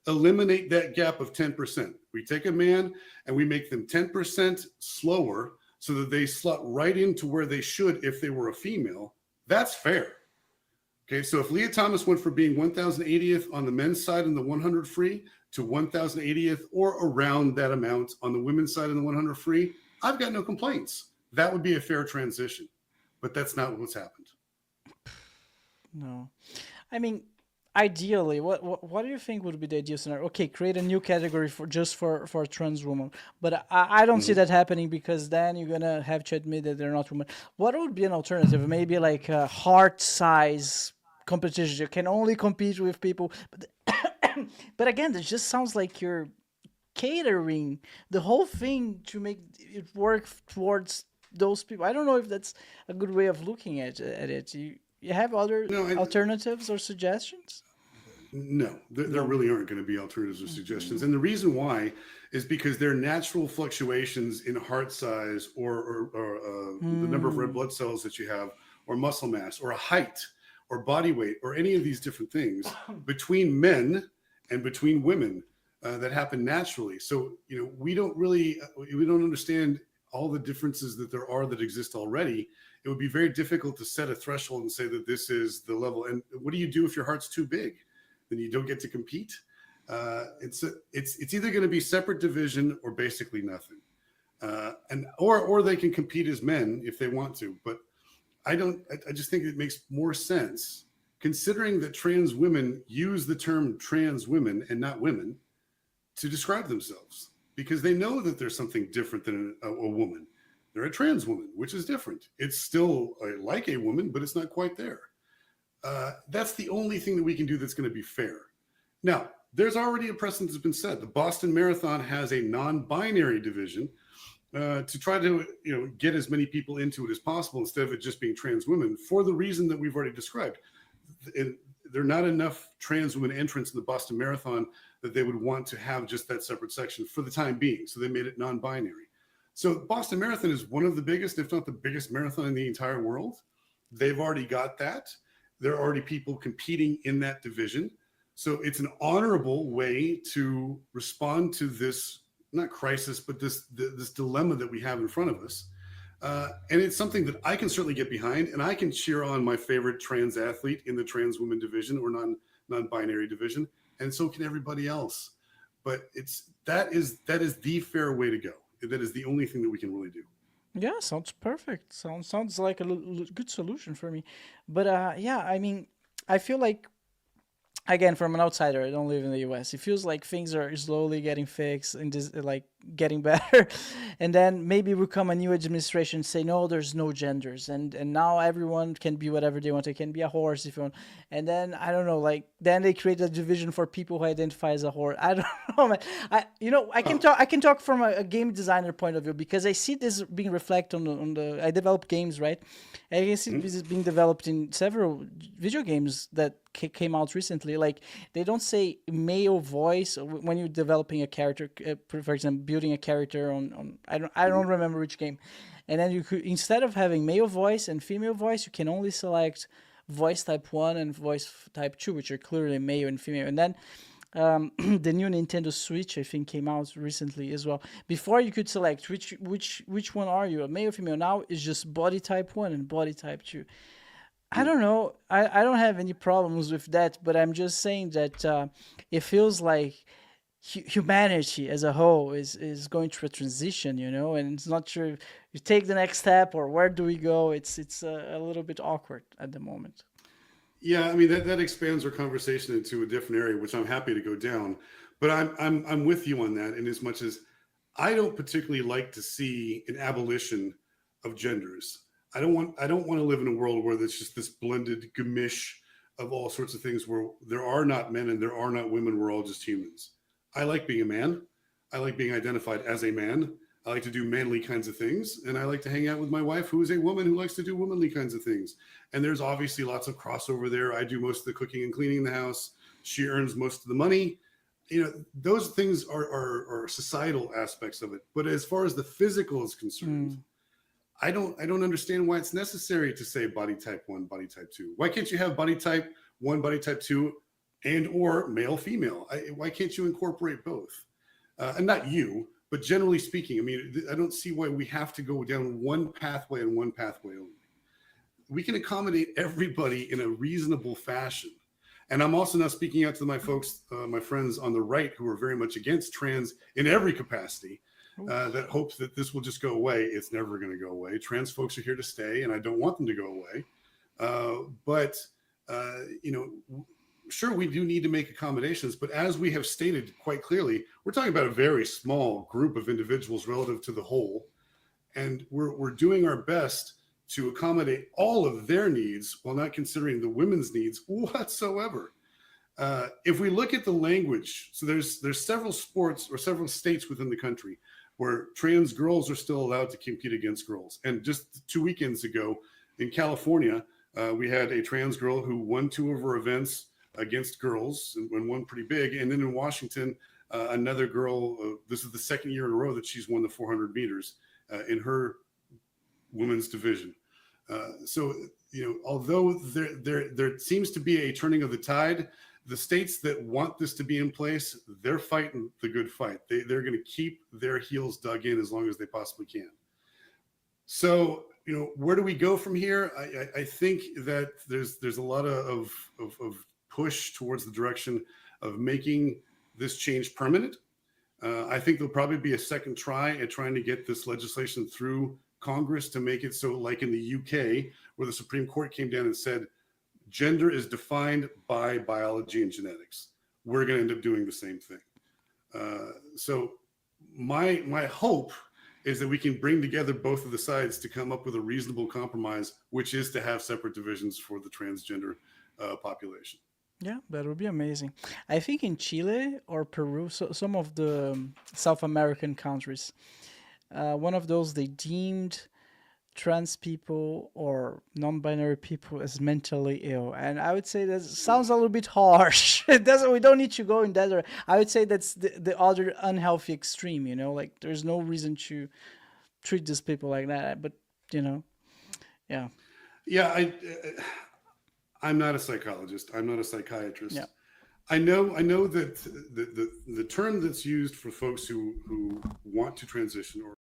eliminate that gap of 10%. We take a man and we make them 10% slower so that they slot right into where they should if they were a female. That's fair. Okay, so if Leah Thomas went from being 1080th on the men's side in the 100 free to 1080th or around that amount on the women's side in the 100 free, I've got no complaints. That would be a fair transition, but that's not what's happened. No, I mean, ideally, what do you think would be the ideal scenario? Okay, create a new category for just for trans women, but I don't see that happening because then you're gonna have to admit that they're not women. What would be an alternative? Maybe like a heart size competition. You can only compete with people, but again, it just sounds like you're catering the whole thing to make it work towards those people. I don't know if that's a good way of looking at it. You have other No, alternatives or suggestions? no, there No. really aren't going to be alternatives or suggestions. And the reason why is because there are natural fluctuations in heart size or the number of red Mm. blood cells that you have, or muscle mass, or height, or body weight, or any of these different things between men and between women that happen naturally. So, we don't understand all the differences that there are that exist already. It would be very difficult to set a threshold and say that this is the level. And what do you do if your heart's too big? Then you don't get to compete. It's either going to be separate division or basically nothing. Or they can compete as men if they want to. But I just think it makes more sense, considering that trans women use the term trans women and not women to describe themselves, because they know that there's something different than a woman. They're a trans woman, which is different. It's still like a woman, but it's not quite there. That's the only thing that we can do that's going to be fair. Now, there's already a precedent that's been set. The Boston Marathon has a non-binary division to try to get as many people into it as possible instead of it just being trans women, for the reason that we've already described. There are not enough trans women entrants in the Boston Marathon that they would want to have just that separate section for the time being. So they made it non-binary. So Boston Marathon is one of the biggest, if not the biggest marathon in the entire world. They've already got that. There are already people competing in that division. So it's an honorable way to respond to this, not crisis, but this dilemma that we have in front of us. And it's something that I can certainly get behind, and I can cheer on my favorite trans athlete in the trans women division or non-binary division, and so can everybody else. But that is the fair way to go. That is the only thing that we can really do. Yeah, sounds perfect. Sounds like a good solution for me. But yeah, I mean, I feel like, again, from an outsider, I don't live in the US. It feels like things are slowly getting fixed and just like getting better. And then maybe will come a new administration say, no, there's no genders, and now everyone can be whatever they want. They can be a horse if you want. And then I don't know, like then they create a division for people who identify as a horse. I don't know, man. I can talk from a game designer point of view, because I see this being reflected on the I develop games, right? And I can see this is being developed in several video games that came out recently. Like they don't say male voice when you're developing a character, for example, building a character on I don't remember which game, and then you could, instead of having male voice and female voice, you can only select voice type 1 and voice type 2, which are clearly male and female. And then the new Nintendo Switch, I think, came out recently as well. Before you could select which one are you, a male or female. Now it's just body type 1 and body type 2. I don't know. I don't have any problems with that, but I'm just saying that it feels like humanity as a whole is going through a transition, and it's not sure if you take the next step or where do we go. It's a little bit awkward at the moment. Yeah, I mean that expands our conversation into a different area, which I'm happy to go down. But I'm with you on that, in as much as I don't particularly like to see an abolition of genders. I don't want to live in a world where there's just this blended gamish of all sorts of things, where there are not men and there are not women. We're all just humans. I like being a man. I like being identified as a man. I like to do manly kinds of things, and I like to hang out with my wife, who is a woman who likes to do womanly kinds of things. And there's obviously lots of crossover there. I do most of the cooking and cleaning in the house. She earns most of the money. Those things are societal aspects of it. But as far as the physical is concerned, I don't understand why it's necessary to say body type 1, body type 2. Why can't you have body type 1, body type 2 and or male female. Why can't you incorporate both? And not you, but generally speaking, I mean, I don't see why we have to go down one pathway and one pathway only. We can accommodate everybody in a reasonable fashion. And I'm also now speaking out to my folks, my friends on the right who are very much against trans in every capacity, that hopes that this will just go away. It's never going to go away. Trans folks are here to stay, and I don't want them to go away. But you know, sure, we do need to make accommodations, but as we have stated quite clearly, we're talking about a very small group of individuals relative to the whole, and we're doing our best to accommodate all of their needs while not considering the women's needs whatsoever. If we look at the language, so there's several sports or several states within the country where trans girls are still allowed to compete against girls. And just 2 weekends ago in California, we had a trans girl who won 2 of her events against girls and won pretty big. And then in Washington, another girl, this is the second year in a row that she's won the 400 meters in her women's division. So, you know, although there seems to be a turning of the tide, the states that want this to be in place, they're fighting the good fight. They're going to keep their heels dug in as long as they possibly can. So, you know, where do we go from here? I think that there's a lot of push towards the direction of making this change permanent. I think there'll probably be a second try at trying to get this legislation through Congress to make it so, like in the UK, where the Supreme Court came down and said, gender is defined by biology and genetics. We're going to end up doing the same thing. So my hope is that we can bring together both of the sides to come up with a reasonable compromise, which is to have separate divisions for the transgender population. Yeah, that would be amazing. I think in Chile or Peru, so some of the South American countries, one of those they deemed trans people or non-binary people as mentally ill, and I would say that sounds a little bit harsh. It doesn't. We don't need to go in that direction. I would say that's the other unhealthy extreme. You know, like there's no reason to treat these people like that. But you know, yeah, Yeah, I'm not a psychologist. I'm not a psychiatrist. yeah. I know that the term that's used for folks who want to transition or